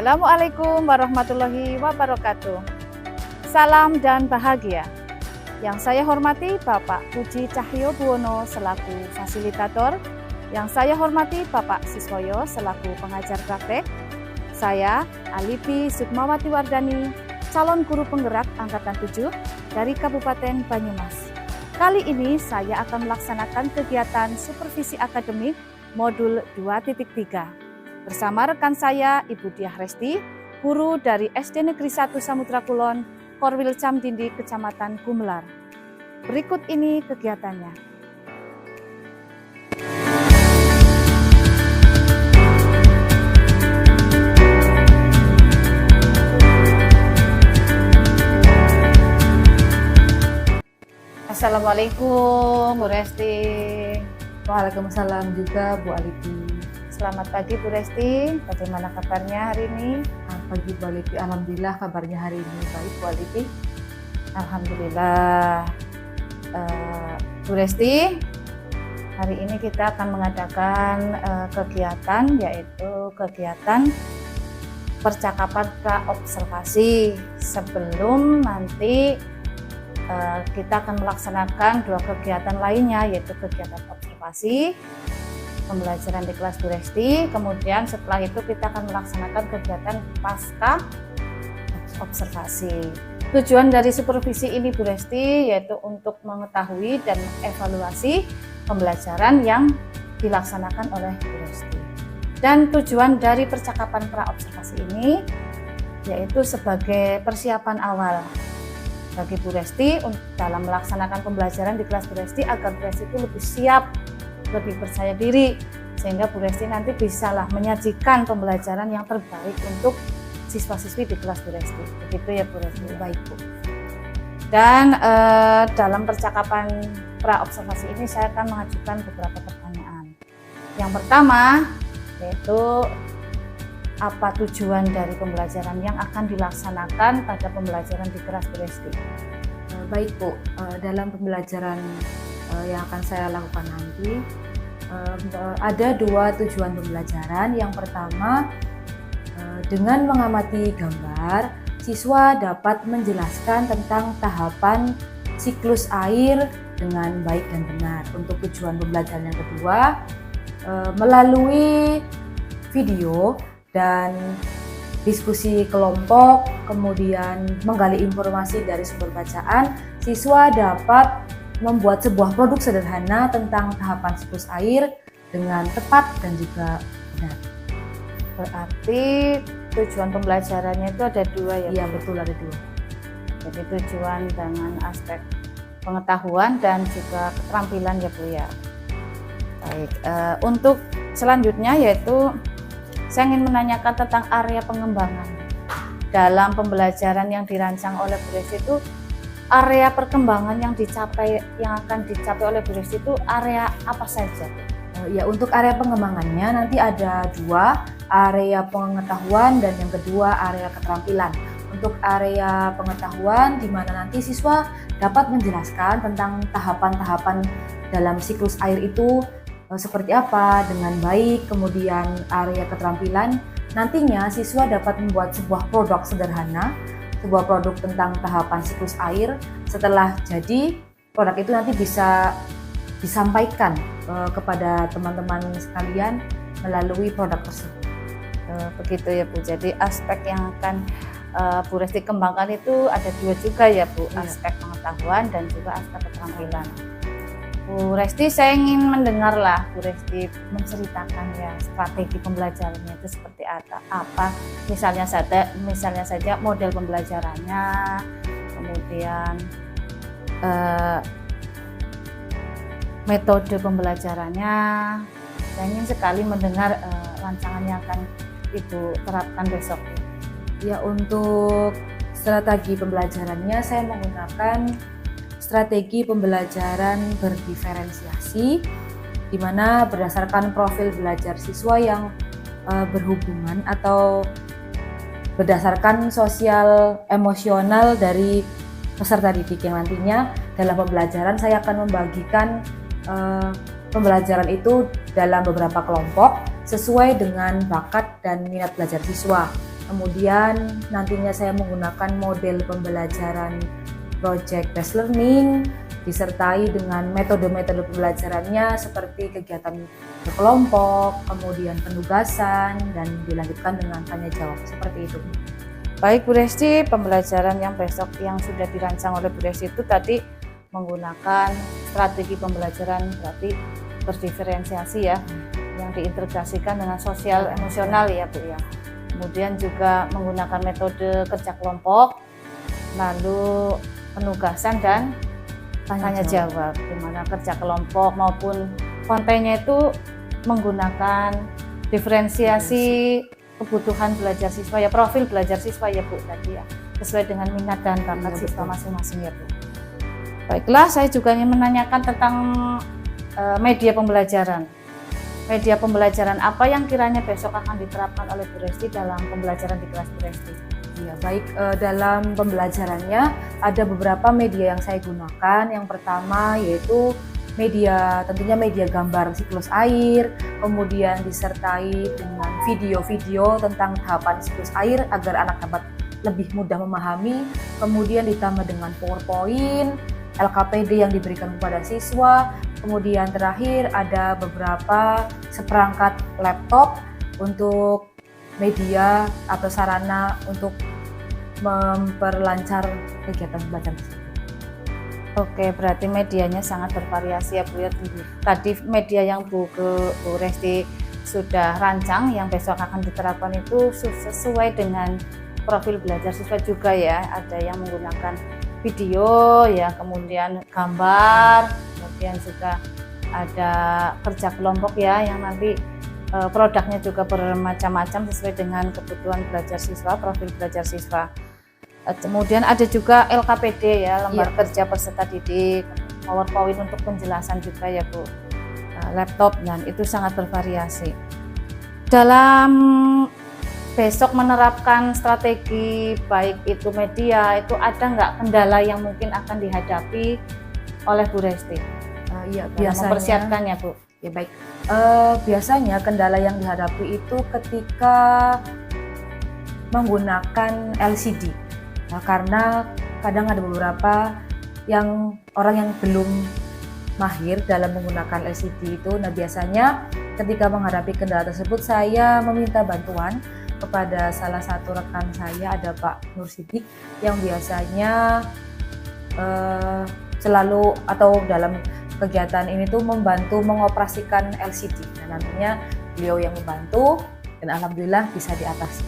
Assalamualaikum warahmatullahi wabarakatuh. Salam dan bahagia. Yang saya hormati Bapak Puji Cahyo Buwono selaku fasilitator. Yang saya hormati Bapak Siswoyo selaku pengajar praktek. Saya Alipi Sukmawati Wardani, calon guru penggerak Angkatan 7 dari Kabupaten Banyumas. Kali ini saya akan melaksanakan kegiatan supervisi akademik modul 2.3. Bersama rekan saya, Ibu Diah Resti, guru dari SD Negeri 1 Samudra Kulon, Korwil Camdindi, Kecamatan Gumelar. Berikut ini kegiatannya. Assalamualaikum Bu Resti. Waalaikumsalam juga Bu Alipi. Selamat pagi Bu Resti, bagaimana kabarnya hari ini? Pagi Bu Alipi, alhamdulillah kabarnya hari ini baik Bu Alipi. Alhamdulillah. Bu Resti, hari ini kita akan mengadakan kegiatan, yaitu kegiatan percakapan praobservasi. Sebelum nanti kita akan melaksanakan dua kegiatan lainnya, yaitu kegiatan observasi pembelajaran di kelas Bu Resti. Kemudian setelah itu kita akan melaksanakan kegiatan pasca observasi. Tujuan dari supervisi ini Bu Resti yaitu untuk mengetahui dan mengevaluasi pembelajaran yang dilaksanakan oleh Bu Resti. Dan tujuan dari percakapan praobservasi ini yaitu sebagai persiapan awal bagi Bu Resti dalam melaksanakan pembelajaran di kelas Bu Resti agar Bu Resti itu lebih siap, lebih percaya diri, sehingga Bu Resti nanti bisalah menyajikan pembelajaran yang terbaik untuk siswa-siswi di kelas Bu Resti. Begitu ya Bu Resti? Baik Bu. Dan dalam percakapan praobservasi ini saya akan mengajukan beberapa pertanyaan. Yang pertama yaitu apa tujuan dari pembelajaran yang akan dilaksanakan pada pembelajaran di kelas Bu Resti? Baik Bu, dalam pembelajaran yang akan saya lakukan nanti ada dua tujuan pembelajaran. Yang pertama, dengan mengamati gambar, siswa dapat menjelaskan tentang tahapan siklus air dengan baik dan benar. Untuk tujuan pembelajaran yang kedua, melalui video dan diskusi kelompok, kemudian menggali informasi dari sumber bacaan, siswa dapat membuat sebuah produk sederhana tentang tahapan siklus air dengan tepat dan juga benar. Berarti tujuan pembelajarannya itu ada dua ya? Iya betul, ada dua. Jadi tujuan dengan aspek pengetahuan dan juga keterampilan ya Bu ya. Baik, untuk selanjutnya yaitu saya ingin menanyakan tentang area pengembangan. Dalam pembelajaran yang dirancang oleh Bu Resti itu area perkembangan yang akan dicapai oleh Bu Resti itu area apa saja? Ya, untuk area pengembangannya nanti ada dua, area pengetahuan dan yang kedua area keterampilan. Untuk area pengetahuan di mana nanti siswa dapat menjelaskan tentang tahapan-tahapan dalam siklus air itu seperti apa dengan baik. Kemudian area keterampilan nantinya siswa dapat membuat sebuah produk sederhana, sebuah produk tentang tahapan siklus air. Setelah jadi, produk itu nanti bisa disampaikan kepada teman-teman sekalian melalui produk tersebut. Begitu ya Bu. Jadi aspek yang akan Bu Resti kembangkan itu ada dua juga ya Bu, aspek pengetahuan dan juga aspek keterampilan. Bu Resti, saya ingin mendengarlah Bu Resti menceritakan ya strategi pembelajarannya itu seperti apa. Misalnya saja model pembelajarannya, kemudian metode pembelajarannya. Saya ingin sekali mendengar rancangan yang akan Ibu terapkan besok. Ya, untuk strategi pembelajarannya saya menggunakan strategi pembelajaran berdiferensiasi, di mana berdasarkan profil belajar siswa yang berhubungan atau berdasarkan sosial emosional dari peserta didik yang nantinya dalam pembelajaran saya akan membagikan pembelajaran itu dalam beberapa kelompok sesuai dengan bakat dan minat belajar siswa. Kemudian nantinya saya menggunakan model pembelajaran project based learning disertai dengan metode-metode pembelajarannya seperti kegiatan berkelompok, kemudian penugasan, dan dilanjutkan dengan tanya jawab seperti itu. Baik Bu Resti, pembelajaran yang besok yang sudah dirancang oleh Bu Resti itu tadi menggunakan strategi pembelajaran berarti berdiferensiasi ya, yang diintegrasikan dengan sosial emosional ya Bu ya. Kemudian juga menggunakan metode kerja kelompok, lalu penugasan dan tanya jawab, di mana kerja kelompok maupun kontennya itu menggunakan diferensiasi kebutuhan belajar siswa ya, profil belajar siswa ya Bu tadi ya, sesuai dengan minat dan bakat siswa masing-masing ya Bu. Baiklah, saya juga ingin menanyakan tentang media pembelajaran. Media pembelajaran apa yang kiranya besok akan diterapkan oleh Bu Resti dalam pembelajaran di kelas Bu Resti? Ya, baik, dalam pembelajarannya ada beberapa media yang saya gunakan. Yang pertama yaitu tentunya media gambar siklus air, kemudian disertai dengan video-video tentang tahapan siklus air agar anak dapat lebih mudah memahami, kemudian ditambah dengan PowerPoint, LKPD yang diberikan kepada siswa, kemudian terakhir ada beberapa seperangkat laptop untuk media atau sarana untuk memperlancar kegiatan belajar tersebut. Oke, berarti medianya sangat bervariasi ya Bu ya. Tadi media yang Bu Resti sudah rancang yang besok akan diterapkan itu sesuai dengan profil belajar siswa juga ya. Ada yang menggunakan video ya, kemudian gambar, kemudian juga ada kerja kelompok ya, yang nanti produknya juga bermacam-macam sesuai dengan kebutuhan belajar siswa, profil belajar siswa. Kemudian ada juga LKPD ya, lembar kerja peserta didik, PowerPoint untuk penjelasan juga ya Bu, laptop, dan itu sangat bervariasi. Dalam besok menerapkan strategi baik itu media, itu ada nggak kendala yang mungkin akan dihadapi oleh Bu Resti? Iya, biasanya mempersiapkan ya Bu. Ya baik, biasanya kendala yang dihadapi itu ketika menggunakan LCD. Nah, karena kadang ada beberapa orang yang belum mahir dalam menggunakan LCD itu. Nah, biasanya ketika menghadapi kendala tersebut saya meminta bantuan kepada salah satu rekan saya, ada Pak Nur Sidik, yang biasanya selalu atau dalam kegiatan ini tuh membantu mengoperasikan LCD. Dan nantinya beliau yang membantu dan alhamdulillah bisa diatasi.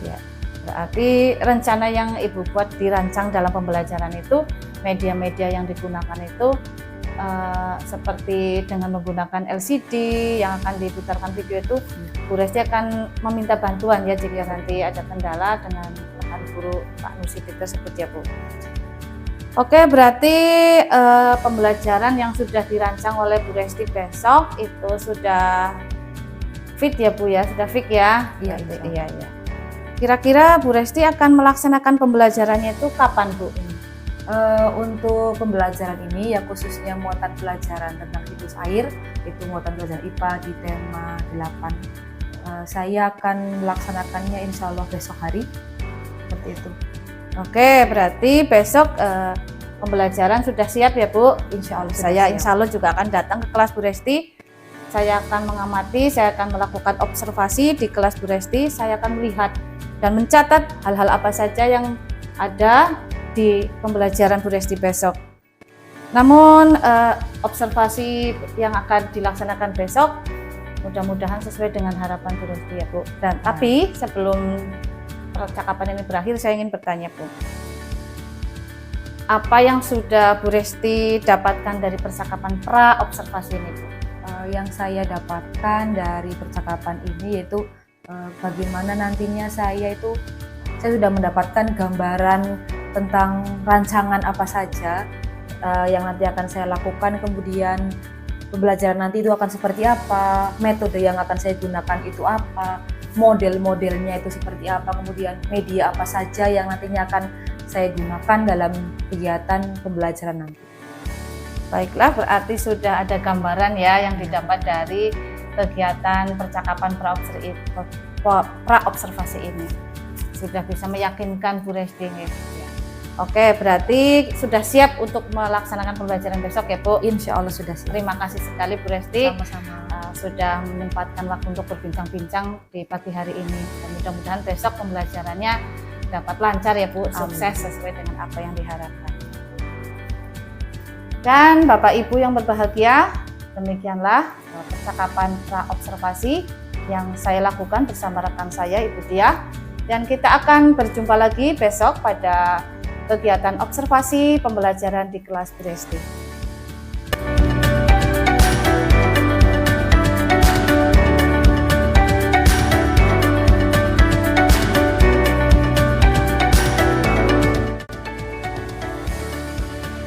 Ya, berarti rencana yang Ibu buat dirancang dalam pembelajaran itu, media-media yang digunakan itu seperti dengan menggunakan LCD yang akan diputarkan video itu, Bu Resti akan meminta bantuan ya jika nanti ada kendala dengan rekan guru Pak Nusidik tersebut ya Bu. Oke, berarti pembelajaran yang sudah dirancang oleh Bu Resti besok itu sudah fit ya Bu ya, sudah fit ya? Iya. Kira-kira Bu Resti akan melaksanakan pembelajarannya itu kapan Bu? Untuk pembelajaran ini ya khususnya muatan pelajaran tentang siklus air, itu muatan pelajaran IPA di tema 8, saya akan melaksanakannya insya Allah besok hari, seperti itu. Oke, berarti besok pembelajaran sudah siap ya Bu? Insya Allah. Saya insya Allah juga akan datang ke kelas Bu Resti. Saya akan mengamati, saya akan melakukan observasi di kelas Bu Resti. Saya akan melihat dan mencatat hal-hal apa saja yang ada di pembelajaran Bu Resti besok. Namun observasi yang akan dilaksanakan besok mudah-mudahan sesuai dengan harapan Bu Resti ya Bu. Dan tapi sebelum percakapan ini berakhir, saya ingin bertanya Bu, apa yang sudah Bu Resti dapatkan dari percakapan pra observasi ini Bu? Yang saya dapatkan dari percakapan ini yaitu bagaimana nantinya saya sudah mendapatkan gambaran tentang rancangan apa saja yang nanti akan saya lakukan, kemudian pembelajaran nanti itu akan seperti apa, metode yang akan saya gunakan itu apa, model-modelnya itu seperti apa, kemudian media apa saja yang nantinya akan saya gunakan dalam kegiatan pembelajaran nanti. Baiklah, berarti sudah ada gambaran ya yang didapat dari kegiatan percakapan pra-observasi ini. sudah bisa meyakinkan Bu Resti. Oke, berarti sudah siap untuk melaksanakan pembelajaran besok ya Bu? Insya Allah sudah siap. Terima kasih sekali Bu Resti. Sama-sama. Sudah menyempatkan waktu untuk berbincang-bincang di pagi hari ini. Dan mudah-mudahan besok pembelajarannya dapat lancar ya Bu, sukses sesuai dengan apa yang diharapkan. Dan Bapak Ibu yang berbahagia, demikianlah percakapan pra-observasi yang saya lakukan bersama rekan saya Ibu Tia. Dan kita akan berjumpa lagi besok pada kegiatan observasi pembelajaran di kelas Bu Resti.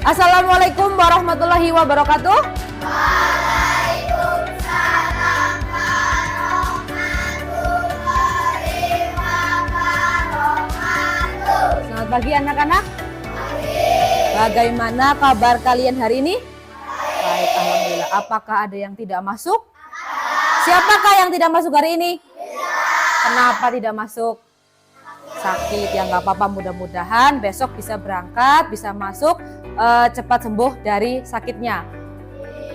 Assalamualaikum warahmatullahi wabarakatuh. Waalaikumsalam warahmatullahi wabarakatuh. Selamat pagi anak-anak. Bagaimana kabar kalian hari ini? Baik, alhamdulillah. Apakah ada yang tidak masuk? Siapakah yang tidak masuk hari ini? Kenapa tidak masuk? Sakit ya, nggak apa-apa, mudah-mudahan besok bisa berangkat, bisa masuk, cepat sembuh dari sakitnya.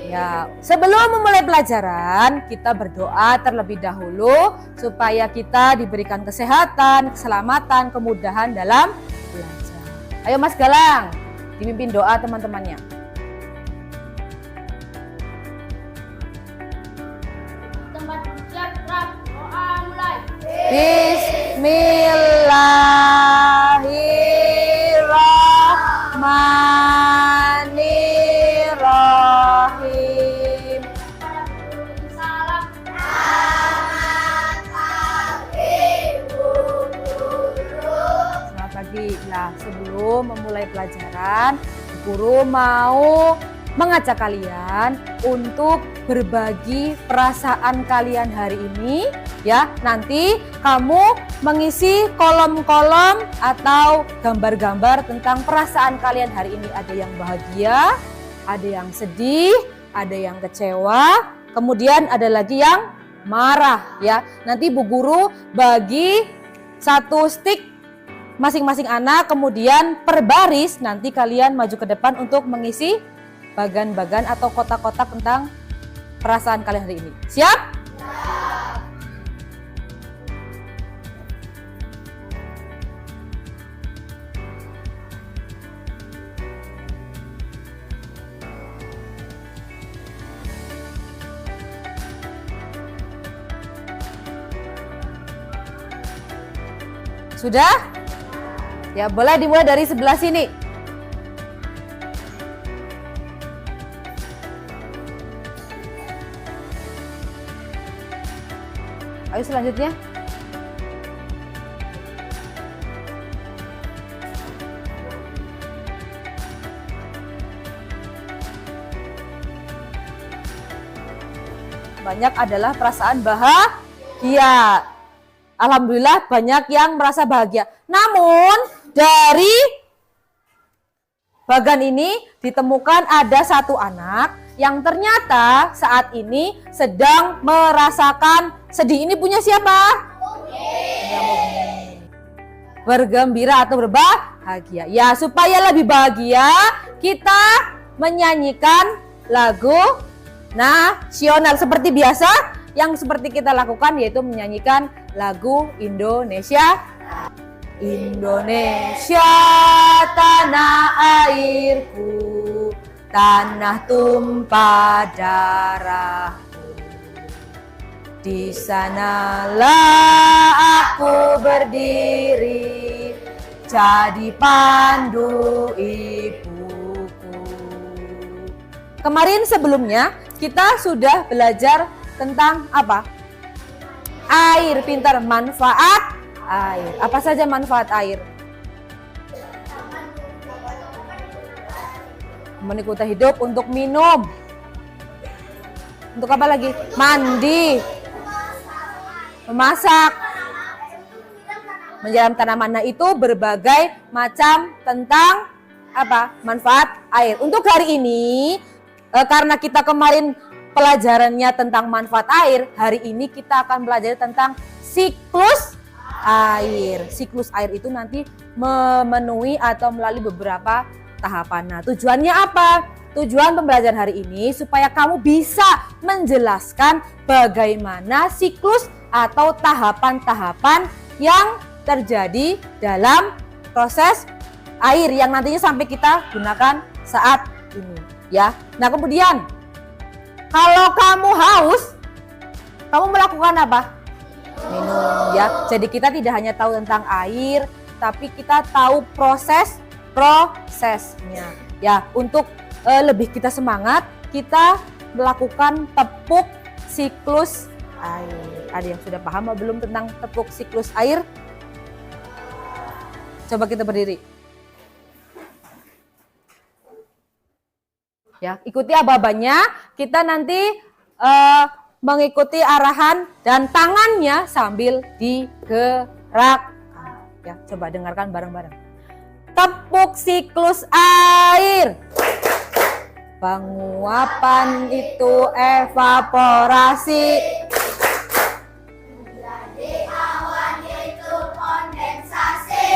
Ya, sebelum memulai pelajaran, kita berdoa terlebih dahulu supaya kita diberikan kesehatan, keselamatan, kemudahan dalam belajar. Ayo Mas Galang, dipimpin doa teman-temannya. Tempat ucap doa mulai. Bismillahirrahmanirrahim. Salam. Selamat pagi Bu Guru. Selamat pagi. Nah, sebelum memulai pelajaran, guru mau mengajak kalian untuk berbagi perasaan kalian hari ini ya. Nanti kamu mengisi kolom-kolom atau gambar-gambar tentang perasaan kalian hari ini. Ada yang bahagia, ada yang sedih, ada yang kecewa, kemudian ada lagi yang marah ya. Nanti Bu Guru bagi satu stick masing-masing anak, kemudian per baris nanti kalian maju ke depan untuk mengisi bagan-bagan atau kotak-kotak tentang perasaan kalian hari ini. Siap? Sudah? Ya, boleh dimulai dari sebelah sini. Ayo selanjutnya. Banyak adalah perasaan bahagia. Alhamdulillah banyak yang merasa bahagia. Namun dari bagan ini ditemukan ada satu anak yang ternyata saat ini sedang merasakan sedih. Ini punya siapa? Bergembira atau berbahagia. Ya, supaya lebih bahagia kita menyanyikan lagu nasional seperti biasa. Yang seperti kita lakukan yaitu menyanyikan lagu Indonesia. Indonesia tanah airku, tanah tumpah darahku. Di sanalah aku berdiri, jadi pandu ibuku. Kemarin sebelumnya kita sudah belajar tentang apa? Air, pintar. Manfaat air. Apa saja manfaat air? Menikmati hidup, untuk minum. Untuk apa lagi? Mandi. Memasak. Menyiram tanaman. Nah, itu berbagai macam tentang apa? Manfaat air. Untuk hari ini, karena kita kemarin pelajarannya tentang manfaat air, hari ini kita akan belajar tentang siklus air. Siklus air itu nanti memenuhi atau melalui beberapa tahapan. Nah, tujuannya apa? Tujuan pembelajaran hari ini supaya kamu bisa menjelaskan bagaimana siklus atau tahapan-tahapan yang terjadi dalam proses air yang nantinya sampai kita gunakan saat ini, ya. Nah, kemudian kalau kamu haus, kamu melakukan apa? Minum, ya. Jadi kita tidak hanya tahu tentang air, tapi kita tahu prosesnya. Ya, untuk lebih kita semangat, kita melakukan tepuk siklus air. Ada yang sudah paham atau belum tentang tepuk siklus air? Coba kita berdiri. Ya, ikuti aba-abanya. Kita nanti mengikuti arahan dan tangannya sambil digerakkan. Ya, coba dengarkan bareng-bareng. Tepuk siklus air. Penguapan itu evaporasi. Jadi awan itu kondensasi.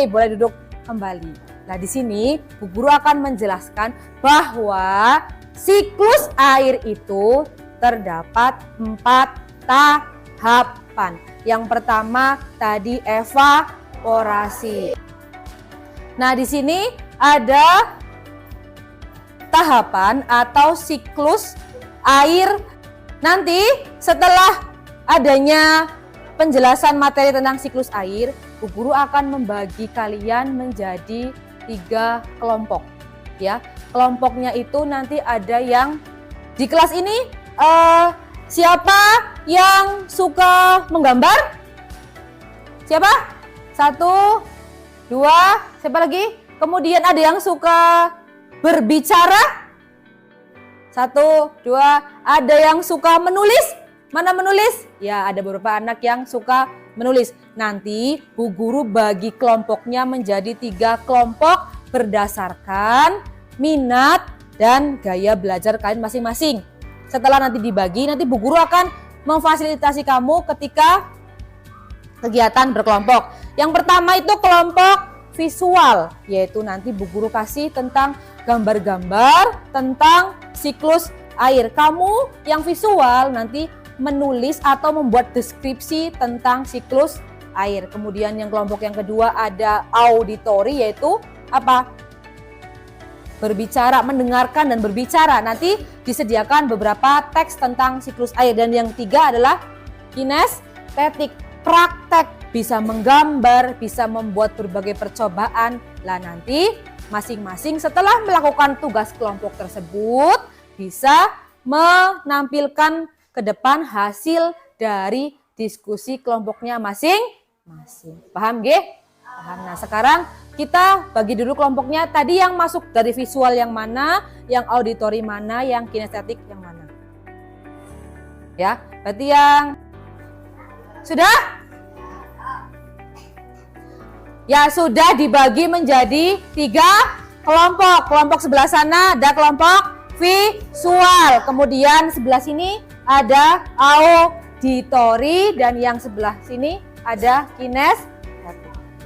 Boleh duduk kembali. Nah, di sini Bu Guru akan menjelaskan bahwa siklus air itu terdapat 4 tahapan. Yang pertama tadi evaporasi. Nah, di sini ada tahapan atau siklus air. Nanti setelah adanya penjelasan materi tentang siklus air, Bu Guru akan membagi kalian menjadi 3 kelompok. Ya, kelompoknya itu nanti ada yang di kelas ini siapa yang suka menggambar? Siapa? 1, 2, siapa lagi? Kemudian ada yang suka berbicara? 1, 2, ada yang suka menulis? Mana menulis? Ya, ada beberapa anak yang suka menulis. Nanti Bu Guru bagi kelompoknya menjadi 3 kelompok berdasarkan minat dan gaya belajar kalian masing-masing. Setelah nanti dibagi, nanti Bu Guru akan memfasilitasi kamu ketika kegiatan berkelompok. Yang pertama itu kelompok visual, yaitu nanti Bu Guru kasih tentang gambar-gambar tentang siklus air. Kamu yang visual nanti menulis atau membuat deskripsi tentang siklus air. Kemudian yang kelompok yang kedua ada auditori, yaitu apa? Berbicara, mendengarkan dan berbicara. Nanti disediakan beberapa teks tentang siklus air. Dan yang ketiga adalah kinestetik, praktek, bisa menggambar, bisa membuat berbagai percobaan. Lah nanti masing-masing setelah melakukan tugas kelompok tersebut bisa menampilkan ke depan hasil dari diskusi kelompoknya masing-masing. Paham nggih? Paham. Nah, sekarang kita bagi dulu kelompoknya. Tadi yang masuk dari visual yang mana, yang auditori mana, yang kinestetik yang mana. Ya, berarti yang sudah? Ya, sudah dibagi menjadi 3 kelompok. Kelompok sebelah sana ada kelompok visual. Kemudian sebelah sini ada auditori dan yang sebelah sini ada kinestetik.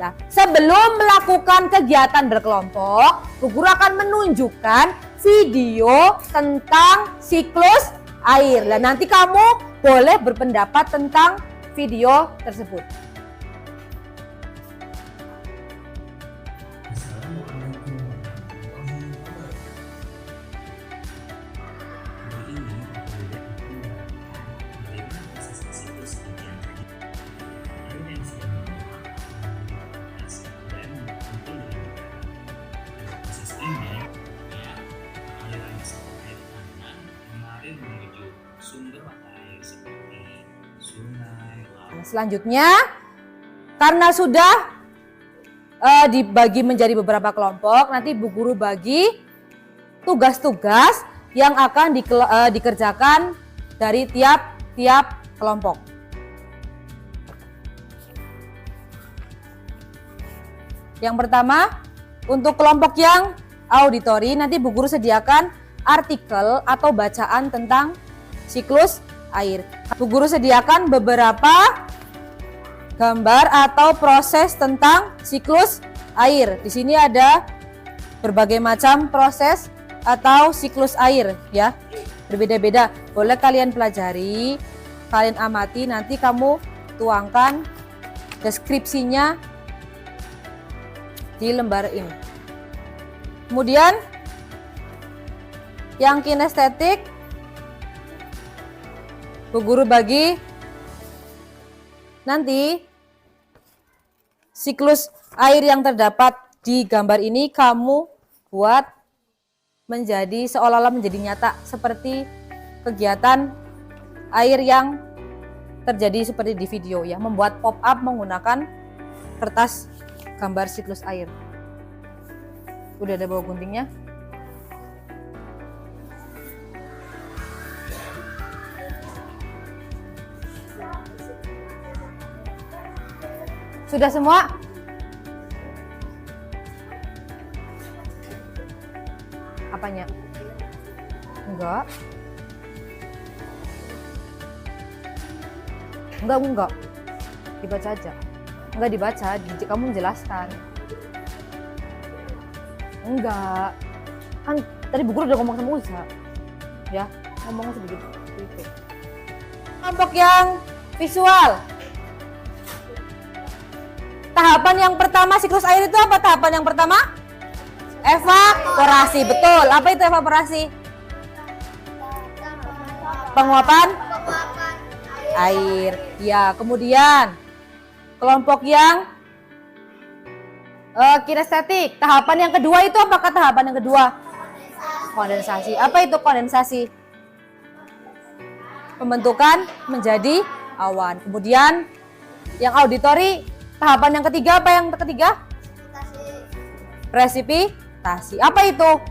Nah, sebelum melakukan kegiatan berkelompok, Bu Guru akan menunjukkan video tentang siklus air. Dan nanti kamu boleh berpendapat tentang video tersebut. Selanjutnya, karena sudah dibagi menjadi beberapa kelompok, nanti Bu Guru bagi tugas-tugas yang akan dikerjakan dari tiap kelompok. Yang pertama, untuk kelompok yang auditori, nanti Bu Guru sediakan artikel atau bacaan tentang siklus air. Bu Guru sediakan beberapa gambar atau proses tentang siklus air. Di sini ada berbagai macam proses atau siklus air ya. Berbeda-beda. Boleh kalian pelajari, kalian amati, nanti kamu tuangkan deskripsinya di lembar ini. Kemudian yang kinestetik, Bu Guru bagi nanti siklus air yang terdapat di gambar ini kamu buat menjadi seolah-olah menjadi nyata seperti kegiatan air yang terjadi seperti di video ya, membuat pop up menggunakan kertas gambar siklus air. Udah ada bawa guntingnya? Sudah semua? Apanya? Enggak. Enggak. Dibaca aja. Enggak dibaca, kamu menjelaskan. Enggak. Kan tadi Bu Guru udah ngomong sama Uza. Ya, ngomong sedikit. Kelompok yang visual. Tahapan yang pertama siklus air itu apa tahapan yang pertama? Evaporasi, betul. Apa itu evaporasi? Penguapan air. Ya, kemudian kelompok yang kinestetik. Tahapan yang kedua itu apakah tahapan yang kedua? Kondensasi. Apa itu kondensasi? Pembentukan menjadi awan. Kemudian yang auditori, tahapan yang ketiga apa yang ketiga? Presipitasi. Apa itu?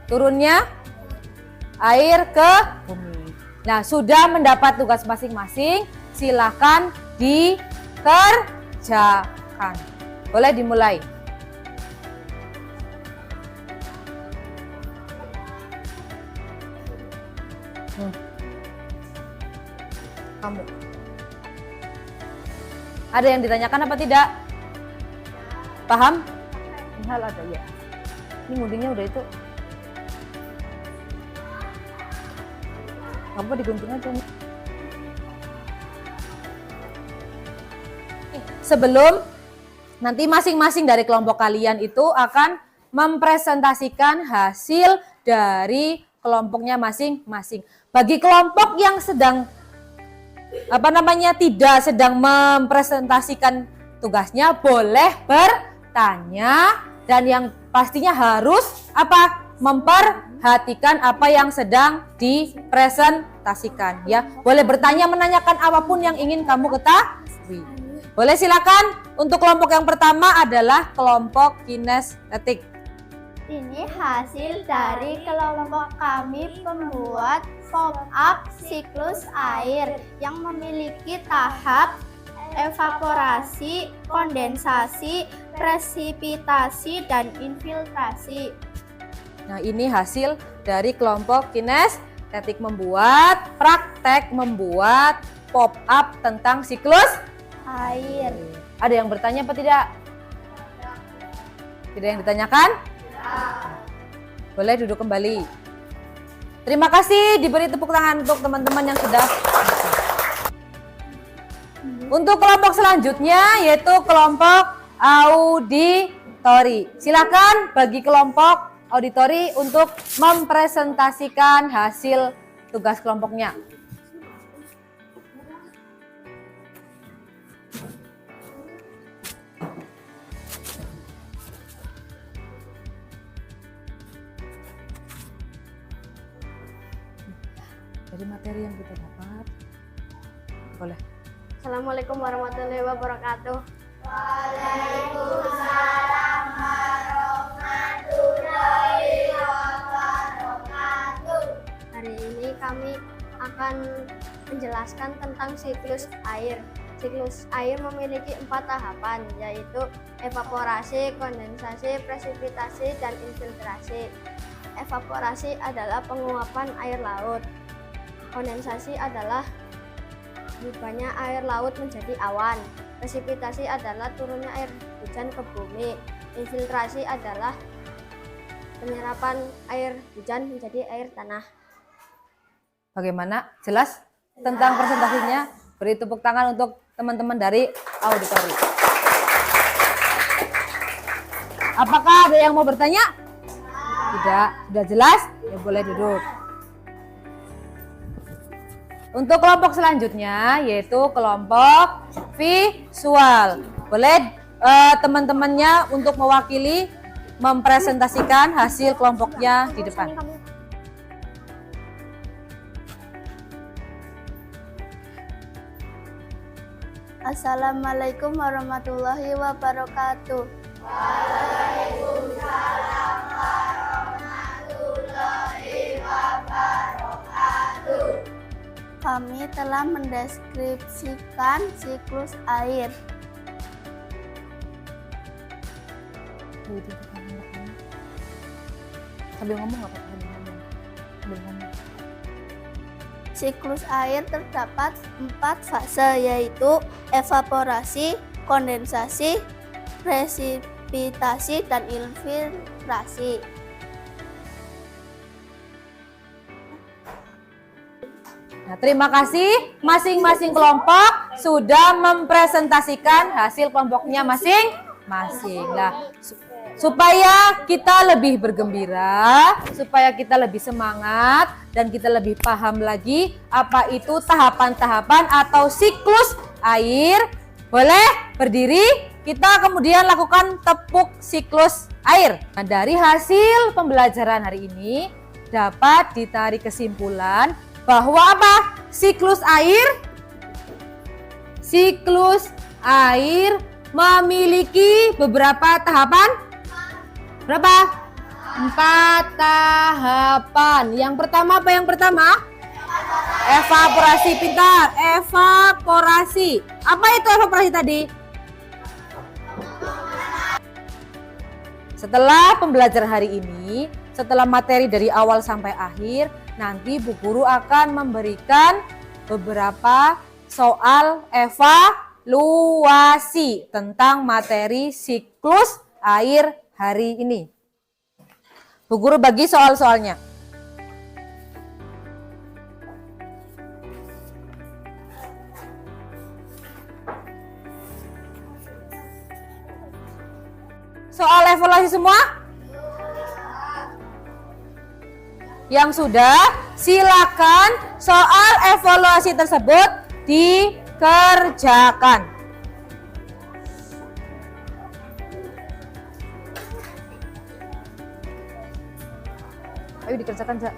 Turunnya air ke bumi. Nah, sudah mendapat tugas masing-masing, silakan dikerjakan. Boleh dimulai. Kamu. Ada yang ditanyakan apa tidak? Paham? Hal ada ya. Ini guntingnya udah itu. Apa digunting aja nih. Sebelum nanti masing-masing dari kelompok kalian itu akan mempresentasikan hasil dari kelompoknya masing-masing. Bagi kelompok yang sedang tidak sedang mempresentasikan tugasnya, boleh bertanya dan yang pastinya harus memperhatikan apa yang sedang dipresentasikan ya. Boleh bertanya, menanyakan apapun yang ingin kamu ketahui. Boleh, silakan. Untuk kelompok yang pertama adalah kelompok kinestetik. Ini hasil dari kelompok kami pembuat pop-up siklus air yang memiliki tahap evaporasi, kondensasi, presipitasi, dan infiltrasi. Nah, ini hasil dari kelompok kinestetik membuat pop-up tentang siklus Air. Ada yang bertanya apa tidak? Tidak yang ditanyakan? Boleh duduk kembali. Terima kasih, diberi tepuk tangan untuk teman-teman yang sudah. Untuk kelompok selanjutnya yaitu kelompok auditori. Silakan bagi kelompok auditori untuk mempresentasikan hasil tugas kelompoknya. Dari materi yang kita dapat, boleh. Assalamualaikum warahmatullahi wabarakatuh. Waalaikumsalam warahmatullahi wabarakatuh. Hari ini kami akan menjelaskan tentang siklus air. Siklus air memiliki 4 tahapan, yaitu evaporasi, kondensasi, presipitasi, dan infiltrasi. Evaporasi adalah penguapan air laut. Kondensasi adalah berubahnya air laut menjadi awan. Presipitasi adalah turunnya air hujan ke bumi. Infiltrasi adalah penyerapan air hujan menjadi air tanah. Bagaimana? Jelas tentang presentasinya? Beri tepuk tangan untuk teman-teman dari auditori. Apakah ada yang mau bertanya? Tidak, sudah jelas? Ya boleh duduk. Untuk kelompok selanjutnya yaitu kelompok visual. Boleh teman-temannya untuk mewakili mempresentasikan hasil kelompoknya di depan. Assalamualaikum warahmatullahi wabarakatuh. Kami telah mendeskripsikan siklus air. Sambil ngomong nggak apa-apa, sambil ngomong. Siklus air terdapat 4 fase, yaitu evaporasi, kondensasi, presipitasi, dan infiltrasi. Nah, terima kasih masing-masing kelompok sudah mempresentasikan hasil kelompoknya masing-masing. Nah, supaya kita lebih bergembira, supaya kita lebih semangat, dan kita lebih paham lagi apa itu tahapan-tahapan atau siklus air. Boleh berdiri, kita kemudian lakukan tepuk siklus air. Nah, dari hasil pembelajaran hari ini dapat ditarik kesimpulan bahwa apa? Siklus air memiliki beberapa tahapan. Berapa? 4 tahapan. Yang pertama apa yang pertama? Evaporasi. Pintar. Evaporasi. Apa itu evaporasi tadi? Setelah pembelajaran hari ini, setelah materi dari awal sampai akhir, nanti Bu Guru akan memberikan beberapa soal evaluasi tentang materi siklus air hari ini. Bu Guru bagi soal-soalnya. Soal evaluasi semua? Yang sudah, silakan soal evaluasi tersebut dikerjakan. Ayo dikerjakan, Cak.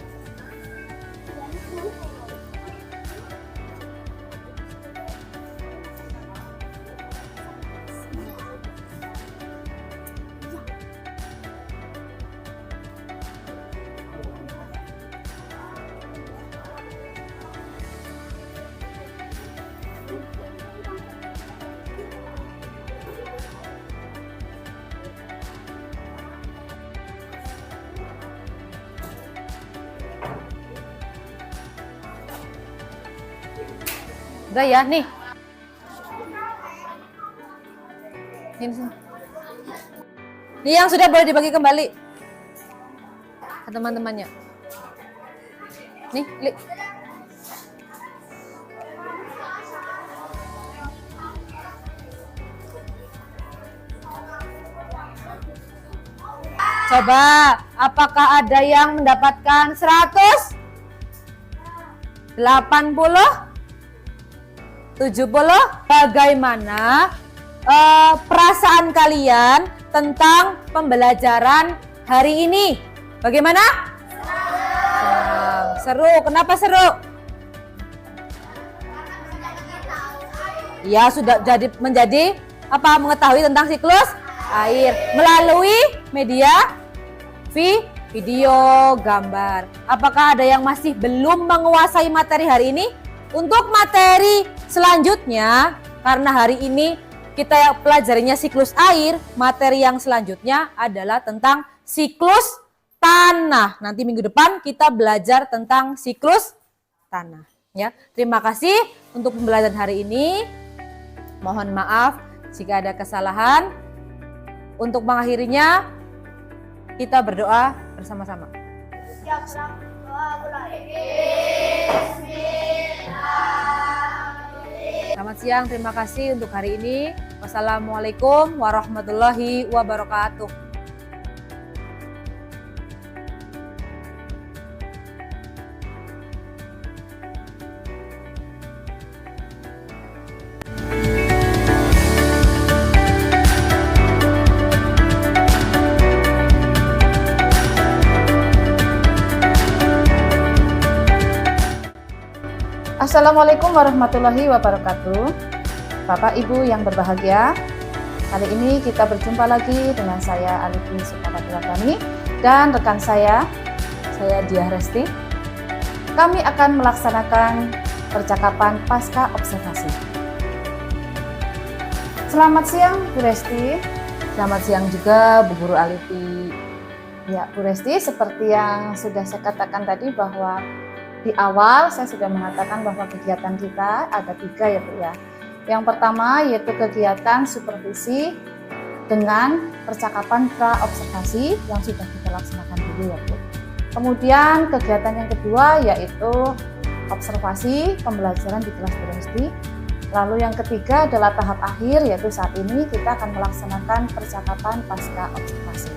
Udah ya, nih. Ini sini. Nih yang sudah boleh dibagi kembali ke teman-temannya. Nih, Li. Coba, apakah ada yang mendapatkan 100? 80? 70? Bagaimana perasaan kalian tentang pembelajaran hari ini? Bagaimana? Seru. Kenapa seru? Ya, sudah menjadi apa? Mengetahui tentang siklus air melalui media video, gambar. Apakah ada yang masih belum menguasai materi hari ini? Untuk materi selanjutnya, karena hari ini kita pelajarinya siklus air, materi yang selanjutnya adalah tentang siklus tanah. Nanti minggu depan kita belajar tentang siklus tanah. Ya, terima kasih untuk pembelajaran hari ini. Mohon maaf jika ada kesalahan. Untuk mengakhirinya, kita berdoa bersama-sama. Selamat siang, terima kasih untuk hari ini. Wassalamualaikum warahmatullahi wabarakatuh. Assalamualaikum warahmatullahi wabarakatuh. Bapak Ibu yang berbahagia, kali ini kita berjumpa lagi dengan saya Alifi Sukawadilagani dan rekan saya Diah Resti. Kami akan melaksanakan percakapan pasca observasi. Selamat siang Bu Resti. Selamat siang juga Bu Guru Alifi. Ya Bu Resti, seperti yang sudah saya katakan tadi bahwa di awal saya sudah mengatakan bahwa kegiatan kita ada 3 ya Bu ya. Yang pertama yaitu kegiatan supervisi dengan percakapan pra-observasi yang sudah kita laksanakan dulu ya Bu. Kemudian kegiatan yang kedua yaitu observasi pembelajaran di kelas Bu Resti. Lalu yang ketiga adalah tahap akhir, yaitu saat ini kita akan melaksanakan percakapan pasca observasi.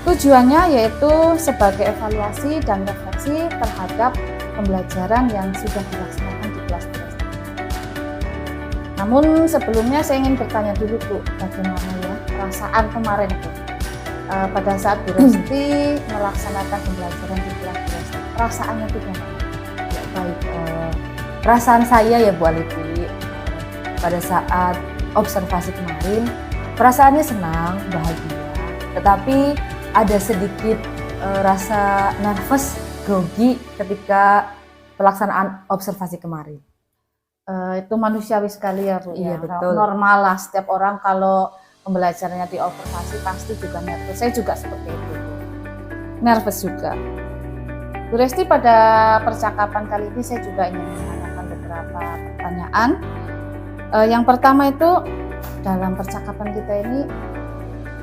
Tujuannya yaitu sebagai evaluasi dan refleksi terhadap pembelajaran yang sudah dilaksanakan di kelas Bu Resti. Namun sebelumnya saya ingin bertanya dulu Bu, bagaimana ya perasaan kemarin Bu pada saat Bu Resti melaksanakan pembelajaran di kelas Bu Resti. Perasaannya itu gimana? Ya, baik, perasaan saya ya Bu Alifi pada saat observasi kemarin, perasaannya senang, bahagia, tetapi ada sedikit rasa nervous, grogi ketika pelaksanaan observasi kemarin. Itu manusiawi sekali ya Bu. Iya, Ya, betul. normal lah, setiap orang kalau pembelajarannya di observasi pasti juga nervous. Saya juga seperti itu, nervous juga. Bu Resti, pada percakapan kali ini saya juga ingin menanyakan beberapa pertanyaan. Yang pertama itu, dalam percakapan kita ini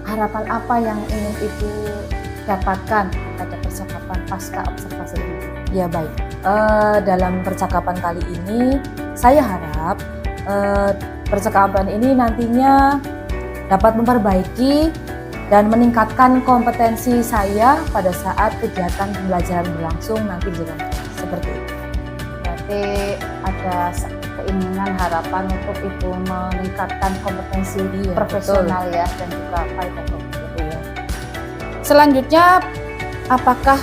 harapan apa yang ingin Ibu dapatkan pada percakapan pasca observasi ini? Ya baik, dalam percakapan kali ini saya harap percakapan ini nantinya dapat memperbaiki dan meningkatkan kompetensi saya pada saat kegiatan pembelajaran berlangsung nanti di dalam kelas. Seperti itu. Berarti ada keinginan harapan untuk Ibu meningkatkan kompetensi profesional ya, dan juga faedah gitu ya. Selanjutnya, apakah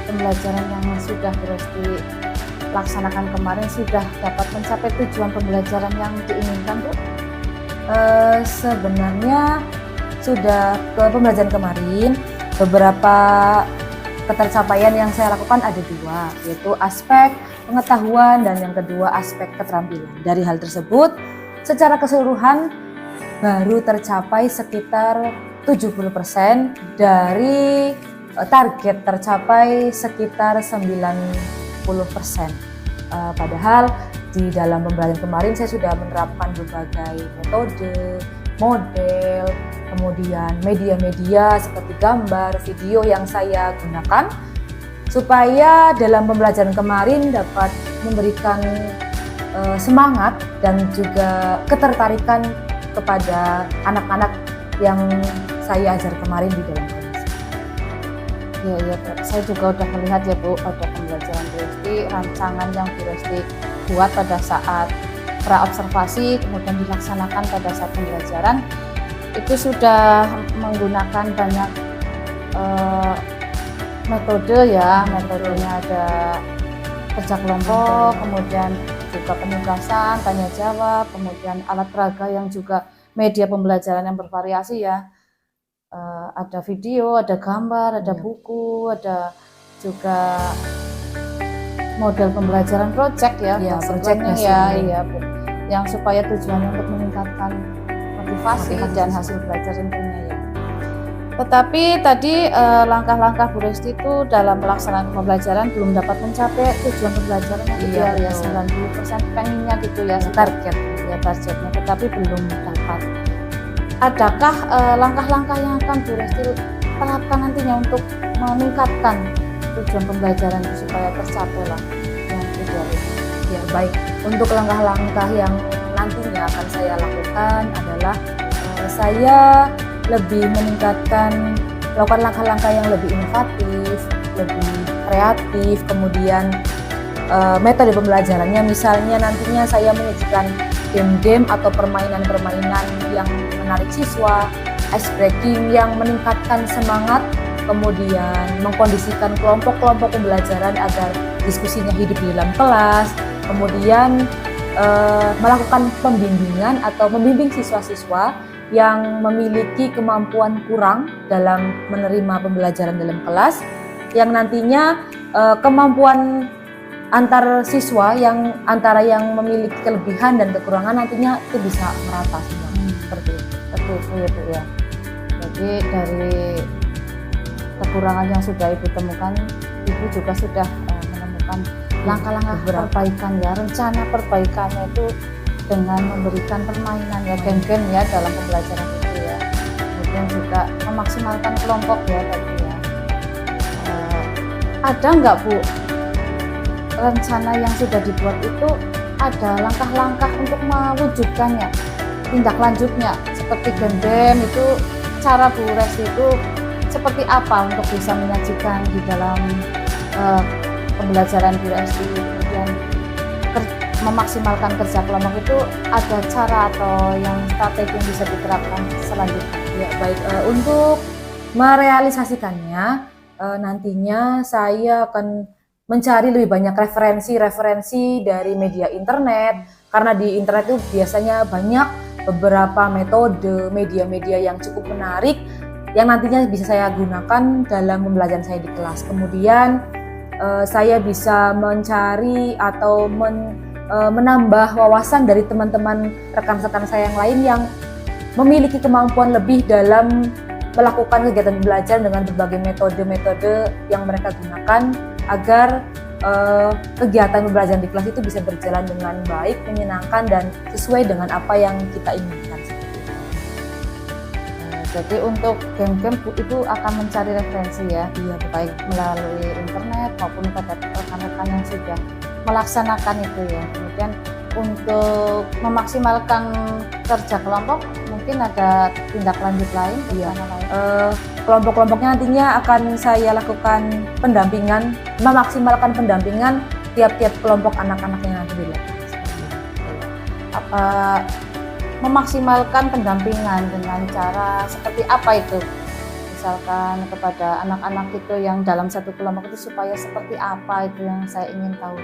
pembelajaran yang sudah Bu Resti laksanakan kemarin sudah dapat mencapai tujuan pembelajaran yang diinginkan Bu? Sebenarnya sudah ke pembelajaran kemarin, beberapa ketercapaian yang saya lakukan ada 2, yaitu aspek pengetahuan dan yang kedua aspek keterampilan. Dari hal tersebut, secara keseluruhan baru tercapai sekitar 70% dari target tercapai sekitar 90%. Padahal di dalam pembelajaran kemarin saya sudah menerapkan berbagai metode, model, kemudian media-media seperti gambar, video yang saya gunakan supaya dalam pembelajaran kemarin dapat memberikan semangat dan juga ketertarikan kepada anak-anak yang saya ajar kemarin di dalam kelas. Ya, saya juga udah melihat ya Bu pada pembelajaran Bu Resti, rancangan yang Bu Resti buat pada saat pra-observasi kemudian dilaksanakan pada saat pembelajaran itu sudah menggunakan banyak metode ya, metodenya ada kerja kelompok, kemudian juga penugasan, tanya jawab, kemudian alat peraga yang juga media pembelajaran yang bervariasi ya. Ada video, ada gambar, ada buku, ada juga model pembelajaran project ya, project ya, iya, yang supaya tujuannya untuk meningkatkan motivasi dan hasil belajar tentunya ya. Tetapi tadi langkah-langkah Bu Resti itu dalam pelaksanaan pembelajaran belum dapat mencapai tujuan pembelajaran yang ideal ya, betul. 90% pengennya gitu ya, Target. ya targetnya, tetapi belum dapat. Adakah langkah-langkah yang akan Bu Resti terapkan nantinya untuk meningkatkan tujuan pembelajaran itu supaya tercapai lah yang ideal itu? Ya, baik. Untuk langkah-langkah yang nantinya akan saya lakukan adalah saya lebih melakukan langkah-langkah yang lebih inovatif, lebih kreatif, kemudian metode pembelajarannya misalnya nantinya saya menyajikan game-game atau permainan-permainan yang menarik siswa, ice breaking yang meningkatkan semangat, kemudian mengkondisikan kelompok-kelompok pembelajaran agar diskusinya hidup di dalam kelas, kemudian melakukan pembimbingan atau membimbing siswa-siswa yang memiliki kemampuan kurang dalam menerima pembelajaran dalam kelas, yang nantinya kemampuan antar siswa yang antara yang memiliki kelebihan dan kekurangan nantinya itu bisa merata semua. Seperti itu ya Bu ya. Jadi dari kekurangan yang sudah Ibu temukan, Ibu juga sudah menemukan langkah-langkah perbaikan ya, rencana perbaikannya itu dengan memberikan permainan ya, game-game ya dalam pembelajaran itu ya. Kemudian juga memaksimalkan kelompok ya tadi ya. Ada nggak Bu rencana yang sudah dibuat itu, ada langkah-langkah untuk mewujudkannya, tindak lanjutnya seperti game-game itu, cara Bu Resti itu seperti apa untuk bisa menyajikan di dalam pembelajaran Bu Resti, kemudian memaksimalkan kerja kelompok itu ada cara atau yang strategi yang bisa diterapkan selanjutnya? ya, baik. Untuk merealisasikannya nantinya saya akan mencari lebih banyak referensi dari media internet, karena di internet itu biasanya banyak beberapa metode media-media yang cukup menarik yang nantinya bisa saya gunakan dalam pembelajaran saya di kelas. Kemudian saya bisa mencari atau menambah wawasan dari teman-teman rekan-rekan saya yang lain yang memiliki kemampuan lebih dalam melakukan kegiatan belajar dengan berbagai metode-metode yang mereka gunakan agar kegiatan pembelajaran di kelas itu bisa berjalan dengan baik, menyenangkan, dan sesuai dengan apa yang kita inginkan. Jadi untuk game-game itu akan mencari referensi ya, baik melalui internet maupun pada rekan-rekan yang sudah melaksanakan itu ya. Kemudian untuk memaksimalkan kerja kelompok mungkin ada tindak lanjut lain, kelompok-kelompoknya nantinya akan saya lakukan pendampingan, memaksimalkan pendampingan tiap-tiap kelompok anak-anak yang nanti dilakukan. Memaksimalkan pendampingan dengan cara seperti apa itu? Misalkan kepada anak-anak itu yang dalam satu kelompok itu supaya seperti apa itu yang saya ingin tahu.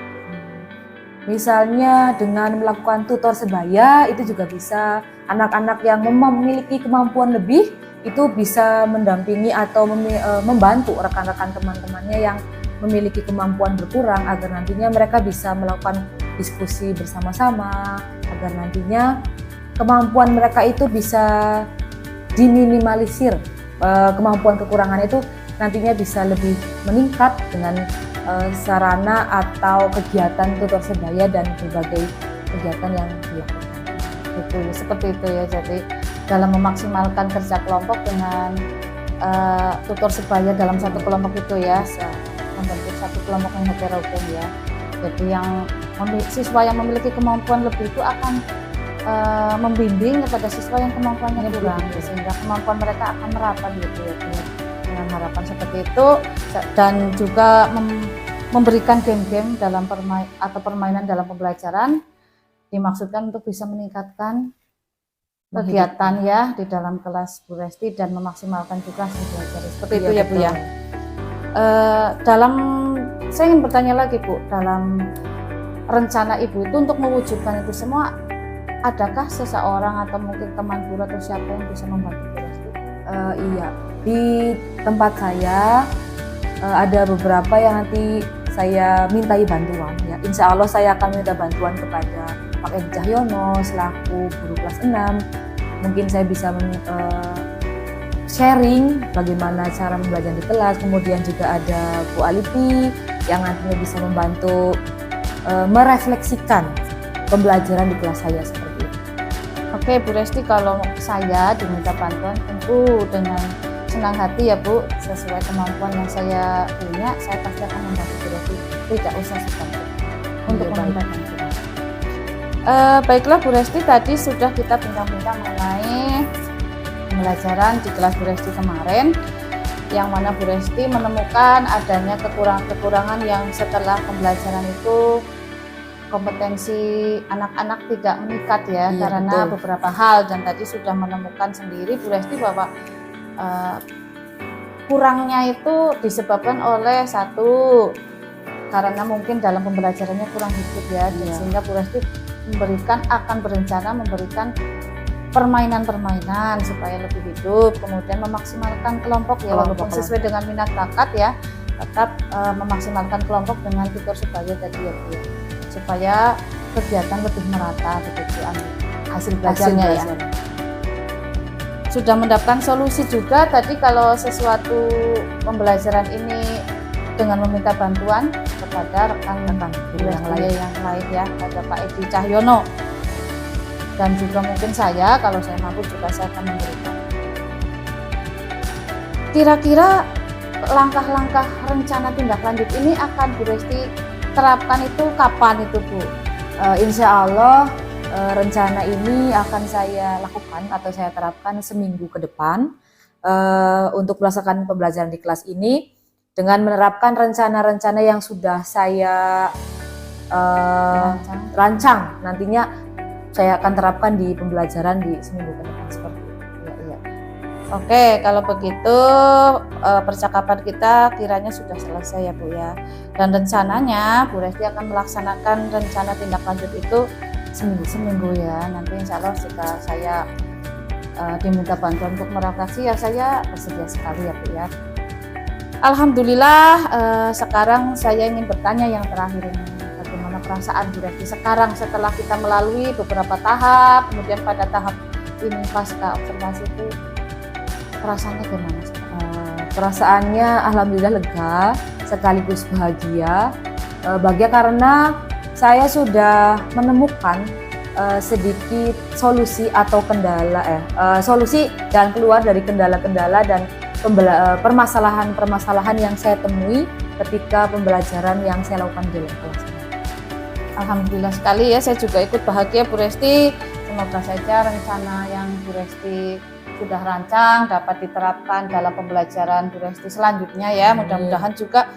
Misalnya dengan melakukan tutor sebaya itu juga bisa. Anak-anak yang memiliki kemampuan lebih itu bisa mendampingi atau membantu rekan-rekan teman-temannya yang memiliki kemampuan berkurang agar nantinya mereka bisa melakukan diskusi bersama-sama, agar nantinya kemampuan mereka itu bisa diminimalisir, kemampuan kekurangan itu nantinya bisa lebih meningkat dengan sarana atau kegiatan tutor sebaya dan berbagai kegiatan yang dilakukan. Itu seperti itu ya. Jadi dalam memaksimalkan kerja kelompok dengan tutor sebaya dalam satu kelompok itu ya, membentuk satu kelompok yang heterogen ya. Jadi yang siswa yang memiliki kemampuan lebih itu akan membimbing kepada siswa yang kemampuannya kurang, sehingga kemampuan mereka akan merata gitu ya, dengan harapan seperti itu. Dan juga memberikan game-game dalam permainan dalam pembelajaran dimaksudkan untuk bisa meningkatkan kegiatan ya di dalam kelas Bu Resti dan memaksimalkan juga hasil belajar. Seperti itu ya Bu ya. Saya ingin bertanya lagi Bu, dalam rencana Ibu itu untuk mewujudkan itu semua, adakah seseorang atau mungkin teman guru atau siapa yang bisa membantu Bu Resti? Iya, di tempat saya ada beberapa yang nanti saya mintai bantuan ya. Insya Allah saya akan minta bantuan kepada Pak Edi Cahyono selaku guru kelas 6. Mungkin saya bisa sharing bagaimana cara belajar di kelas, kemudian juga ada Bu Alipi yang nantinya bisa membantu merefleksikan pembelajaran di kelas saya seperti itu. Oke Bu Resti, kalau saya diminta bantuan tentu dengan senang hati ya Bu, sesuai kemampuan yang saya punya, saya pasti akan membantu Bu Resti, tidak usah segan untuk meminta bantuan. Baiklah Bu Resti, tadi sudah kita bincang-bincang mengenai pembelajaran di kelas Bu Resti kemarin, yang mana Bu Resti menemukan adanya kekurangan-kekurangan yang setelah pembelajaran itu kompetensi anak-anak tidak meningkat ya, Iya, karena betul. beberapa hal, dan tadi sudah menemukan sendiri Bu Resti bahwa kurangnya itu disebabkan oleh satu, karena mungkin dalam pembelajarannya kurang hidup ya, Iya. sehingga Bu Resti akan berencana memberikan permainan-permainan supaya lebih hidup, kemudian memaksimalkan kelompok ya, walaupun Kelompok. sesuai dengan minat bakat ya, tetap memaksimalkan kelompok dengan tutor supaya tadi ya Bu, supaya kegiatan lebih merata begitu hasil belajarnya ya. Sudah mendapatkan solusi juga tadi kalau sesuatu pembelajaran ini dengan meminta bantuan kepada rekan-rekan yang lain ya, pada Pak Edi Cahyono, dan juga mungkin saya, kalau saya mampu juga saya akan memberikan. Kira-kira langkah-langkah rencana tindak lanjut ini akan Bu Resti terapkan itu kapan itu Bu? Insya Allah rencana ini akan saya lakukan atau saya terapkan seminggu ke depan untuk melaksanakan pembelajaran di kelas ini dengan menerapkan rencana-rencana yang sudah saya rancang. Nantinya saya akan terapkan di pembelajaran di seminggu ke depan seperti itu. Iya. Oke, kalau begitu percakapan kita kiranya sudah selesai ya Bu ya. Dan rencananya Bu Resti akan melaksanakan rencana tindak lanjut itu seminggu ya. Nanti insya Allah jika saya diminta bantuan untuk merefleksi ya saya bersedia sekali ya Bu ya. Alhamdulillah, sekarang saya ingin bertanya yang terakhir ini. Bagaimana perasaan Bu Resti sekarang setelah kita melalui beberapa tahap, kemudian pada tahap ini pasca observasi itu perasaannya gimana? Perasaannya alhamdulillah lega sekaligus bahagia. Bahagia karena saya sudah menemukan sedikit solusi atau solusi dan keluar dari kendala-kendala dan permasalahan-permasalahan yang saya temui ketika pembelajaran yang saya lakukan di kelas. Alhamdulillah sekali ya, saya juga ikut bahagia Bu Resti. Semoga saja rencana yang Bu Resti sudah rancang dapat diterapkan dalam pembelajaran Bu Resti selanjutnya ya. Mudah-mudahan juga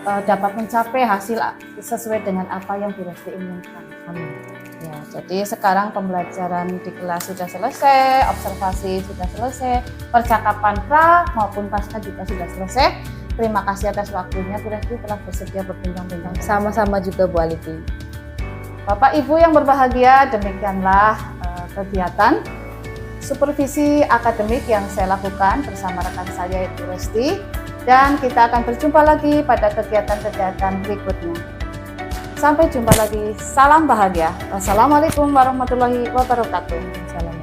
dapat mencapai hasil sesuai dengan apa yang Bu Resti inginkan. Amin. Ya, jadi sekarang pembelajaran di kelas sudah selesai, observasi sudah selesai, percakapan pra maupun pasca juga sudah selesai. Terima kasih atas waktunya Bu Resti telah bersedia berbincang-bincang. Sama-sama juga Bu Alipi. Bapak Ibu yang berbahagia, demikianlah kegiatan supervisi akademik yang saya lakukan bersama rekan saya Ibu Resti, dan kita akan berjumpa lagi pada kegiatan-kegiatan berikutnya. Sampai jumpa lagi, salam bahagia. Wassalamualaikum warahmatullahi wabarakatuh. Salam.